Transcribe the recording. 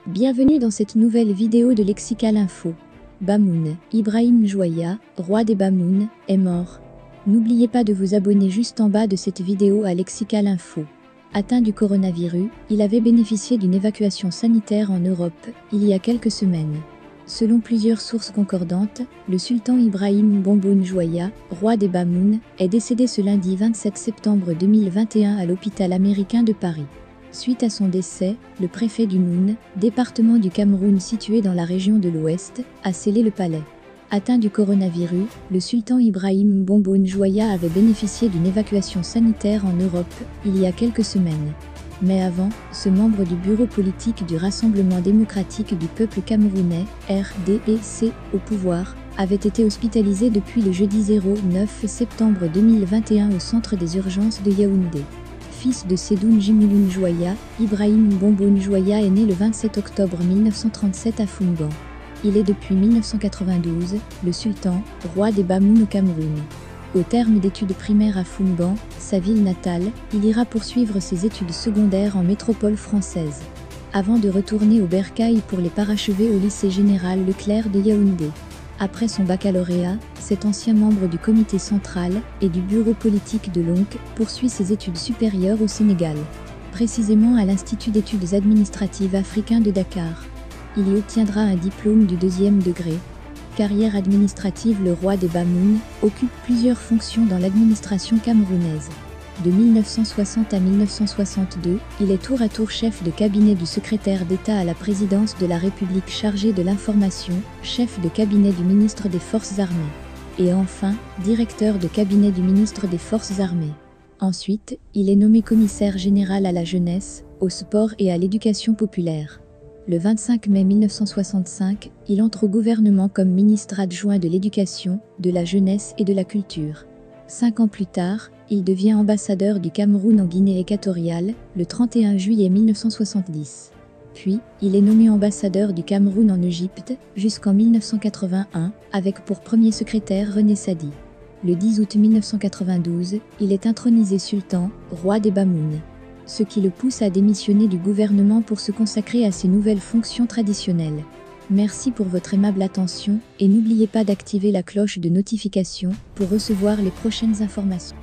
Bienvenue dans cette nouvelle vidéo de Lexical Info. Bamoun, Ibrahim Jouaya, roi des Bamoun, est mort. N'oubliez pas de vous abonner juste en bas de cette vidéo à Lexical Info. Atteint du coronavirus, il avait bénéficié d'une évacuation sanitaire en Europe, il y a quelques semaines. Selon plusieurs sources concordantes, le sultan Ibrahim Bomboun Jouaya, roi des Bamoun, est décédé ce lundi 27 septembre 2021 à l'hôpital américain de Paris. Suite à son décès, le préfet du Noun, département du Cameroun situé dans la région de l'Ouest, a scellé le palais. Atteint du coronavirus, le sultan Ibrahim Bomboun Jouaya avait bénéficié d'une évacuation sanitaire en Europe, il y a quelques semaines. Mais avant, ce membre du bureau politique du Rassemblement démocratique du peuple camerounais, RDEC, au pouvoir, avait été hospitalisé depuis le jeudi 09 septembre 2021 au centre des urgences de Yaoundé. Fils de Sedoun Jimouloun Jouaya, Ibrahim Bomboun Jouaya est né le 27 octobre 1937 à Foumban. Il est depuis 1992 le sultan, roi des Bamoun au Cameroun. Au terme d'études primaires à Foumban, sa ville natale, il ira poursuivre ses études secondaires en métropole française. Avant de retourner au Bercail pour les parachever au lycée général Leclerc de Yaoundé. Après son baccalauréat, cet ancien membre du comité central et du bureau politique de l'ONC poursuit ses études supérieures au Sénégal, précisément à l'Institut d'études administratives africain de Dakar. Il y obtiendra un diplôme du 2e degré. Carrière administrative. Le roi des Bamoun occupe plusieurs fonctions dans l'administration camerounaise. De 1960 à 1962, il est tour à tour chef de cabinet du secrétaire d'État à la présidence de la République chargé de l'information, chef de cabinet du ministre des Forces armées. Et enfin, directeur de cabinet du ministre des Forces armées. Ensuite, il est nommé commissaire général à la jeunesse, au sport et à l'éducation populaire. Le 25 mai 1965, il entre au gouvernement comme ministre adjoint de l'éducation, de la jeunesse et de la culture. 5 ans plus tard, il devient ambassadeur du Cameroun en Guinée équatoriale, le 31 juillet 1970. Puis, il est nommé ambassadeur du Cameroun en Égypte, jusqu'en 1981, avec pour premier secrétaire René Sadi. Le 10 août 1992, il est intronisé sultan, roi des Bamoun. Ce qui le pousse à démissionner du gouvernement pour se consacrer à ses nouvelles fonctions traditionnelles. Merci pour votre aimable attention et n'oubliez pas d'activer la cloche de notification pour recevoir les prochaines informations.